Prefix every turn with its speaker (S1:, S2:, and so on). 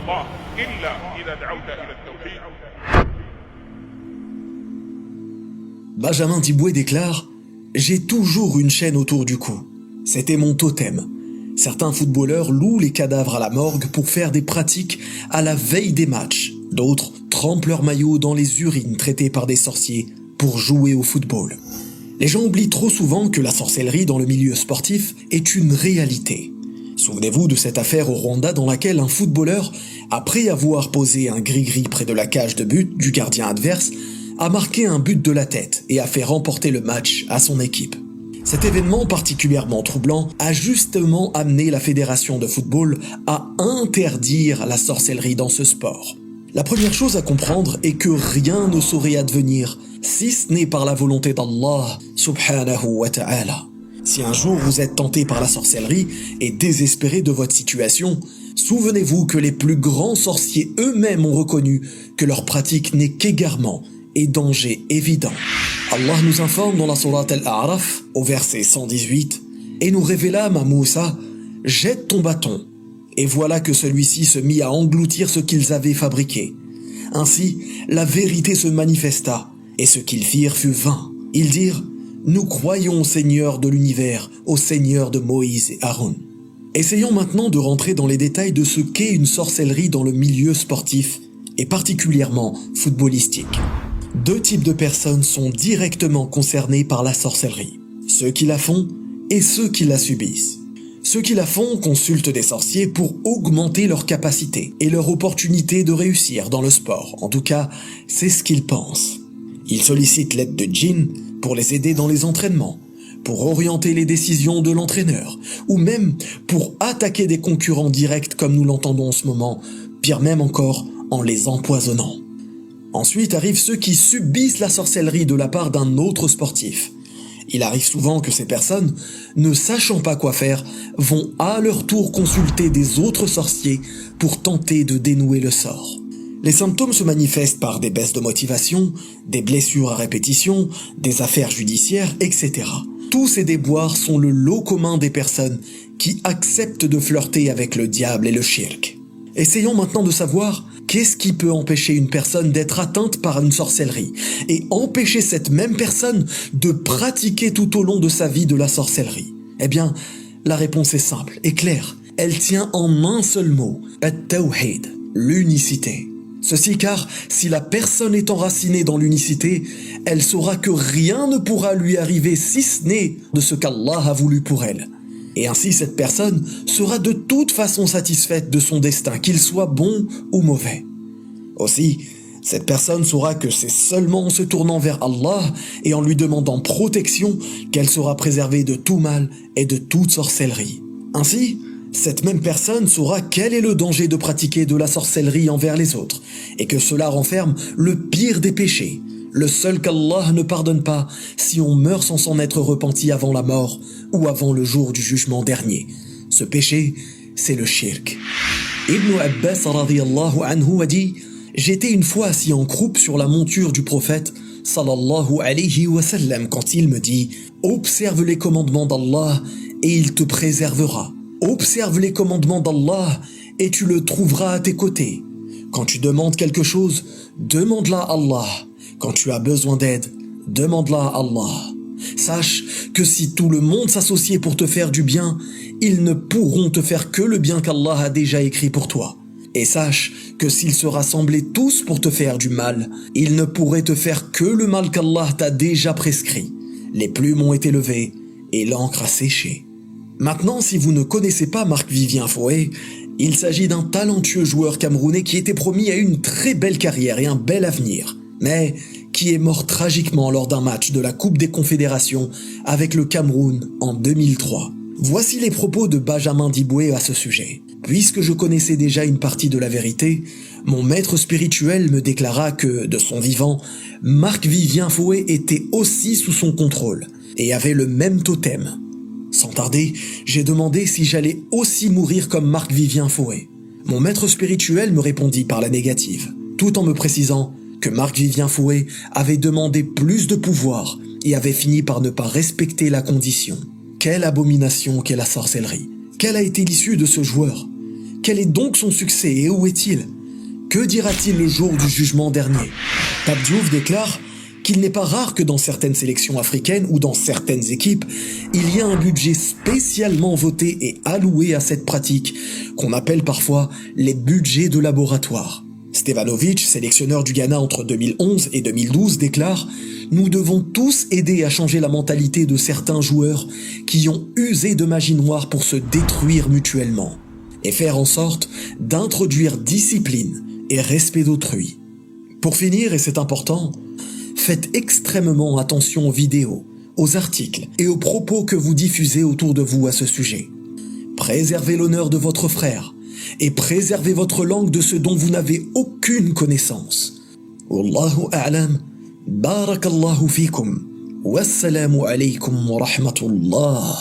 S1: الله إلا إذا دعوت إلى التوحيد.
S2: Benjamin Diboué déclare « J'ai toujours une chaîne autour du cou. C'était mon totem. Certains footballeurs louent les cadavres à la morgue pour faire des pratiques à la veille des matchs. D'autres trempent leur maillot dans les urines traitées par des sorciers pour jouer au football. » Les gens oublient trop souvent que la sorcellerie dans le milieu sportif est une réalité. Souvenez-vous de cette affaire au Rwanda dans laquelle un footballeur, après avoir posé un gris-gris près de la cage de but du gardien adverse, a marqué un but de la tête et a fait remporter le match à son équipe. Cet événement particulièrement troublant a justement amené la fédération de football à interdire la sorcellerie dans ce sport. La première chose à comprendre est que rien ne saurait advenir si ce n'est par la volonté d'Allah subhanahu wa ta'ala. Si un jour vous êtes tenté par la sorcellerie et désespéré de votre situation, souvenez-vous que les plus grands sorciers eux-mêmes ont reconnu que leur pratique n'est qu'égarement et danger évident. Allah nous informe dans la sourate Al-A'raf, au verset 118, « Et nous révélâmes à Moussa, jette ton bâton. Et voilà que celui-ci se mit à engloutir ce qu'ils avaient fabriqué. Ainsi, la vérité se manifesta, et ce qu'ils firent fut vain. Ils dirent, nous croyons au Seigneur de l'univers, au Seigneur de Moïse et Aaron. » Essayons maintenant de rentrer dans les détails de ce qu'est une sorcellerie dans le milieu sportif, et particulièrement footballistique. Deux types de personnes sont directement concernées par la sorcellerie. Ceux qui la font et ceux qui la subissent. Ceux qui la font consultent des sorciers pour augmenter leurs capacités et leur opportunité de réussir dans le sport. En tout cas, c'est ce qu'ils pensent. Ils sollicitent l'aide de djinns pour les aider dans les entraînements, pour orienter les décisions de l'entraîneur, ou même pour attaquer des concurrents directs comme nous l'entendons en ce moment, pire même encore en les empoisonnant. Ensuite arrivent ceux qui subissent la sorcellerie de la part d'un autre sportif. Il arrive souvent que ces personnes, ne sachant pas quoi faire, vont à leur tour consulter des autres sorciers pour tenter de dénouer le sort. Les symptômes se manifestent par des baisses de motivation, des blessures à répétition, des affaires judiciaires, etc. Tous ces déboires sont le lot commun des personnes qui acceptent de flirter avec le diable et le shirk. Essayons maintenant de savoir qu'est-ce qui peut empêcher une personne d'être atteinte par une sorcellerie et empêcher cette même personne de pratiquer tout au long de sa vie de la sorcellerie. Eh bien, la réponse est simple et claire. Elle tient en un seul mot, at-tawhid, l'unicité. Ceci car, si la personne est enracinée dans l'unicité, elle saura que rien ne pourra lui arriver si ce n'est de ce qu'Allah a voulu pour elle. Et ainsi cette personne sera de toute façon satisfaite de son destin, qu'il soit bon ou mauvais. Aussi, cette personne saura que c'est seulement en se tournant vers Allah et en lui demandant protection qu'elle sera préservée de tout mal et de toute sorcellerie. Ainsi, cette même personne saura quel est le danger de pratiquer de la sorcellerie envers les autres et que cela renferme le pire des péchés, le seul qu'Allah ne pardonne pas si on meurt sans s'en être repenti avant la mort ou avant le jour du jugement dernier. Ce péché, c'est le shirk. Ibn Abbas radiyallahu anhu a dit « J'étais une fois assis en croupe sur la monture du prophète sallallahu alayhi wa sallam quand il me dit « Observe les commandements d'Allah et il te préservera. Observe les commandements d'Allah et tu le trouveras à tes côtés. Quand tu demandes quelque chose, demande-la à Allah. Quand tu as besoin d'aide, demande-la à Allah. Sache que si tout le monde s'associait pour te faire du bien, ils ne pourront te faire que le bien qu'Allah a déjà écrit pour toi. Et sache que s'ils se rassemblaient tous pour te faire du mal, ils ne pourraient te faire que le mal qu'Allah t'a déjà prescrit. Les plumes ont été levées et l'encre a séché. » Maintenant, si vous ne connaissez pas Marc-Vivien Foé, il s'agit d'un talentueux joueur camerounais qui était promis à une très belle carrière et un bel avenir, mais qui est mort tragiquement lors d'un match de la Coupe des Confédérations avec le Cameroun en 2003. Voici les propos de Benjamin Diboué à ce sujet. Puisque je connaissais déjà une partie de la vérité, mon maître spirituel me déclara que, de son vivant, Marc-Vivien Foé était aussi sous son contrôle et avait le même totem. Sans tarder, j'ai demandé si j'allais aussi mourir comme Marc-Vivien Foé. Mon maître spirituel me répondit par la négative, tout en me précisant que Marc-Vivien Foé avait demandé plus de pouvoir et avait fini par ne pas respecter la condition. Quelle abomination qu'est la sorcellerie! Quelle a été l'issue de ce joueur? Quel est donc son succès et où est-il? Que dira-t-il le jour du jugement dernier? Pape Diouf déclare qu'il n'est pas rare que dans certaines sélections africaines ou dans certaines équipes, il y a un budget spécialement voté et alloué à cette pratique, qu'on appelle parfois les budgets de laboratoire. Stevanovic, sélectionneur du Ghana entre 2011 et 2012, déclare « Nous devons tous aider à changer la mentalité de certains joueurs qui ont usé de magie noire pour se détruire mutuellement et faire en sorte d'introduire discipline et respect d'autrui. » Pour finir, et c'est important, faites extrêmement attention aux vidéos, aux articles et aux propos que vous diffusez autour de vous à ce sujet. Préservez l'honneur de votre frère et préservez votre langue de ce dont vous n'avez aucune connaissance. Wallahu a'lam, barakallahu fikum, wassalamu alaykum wa rahmatullah.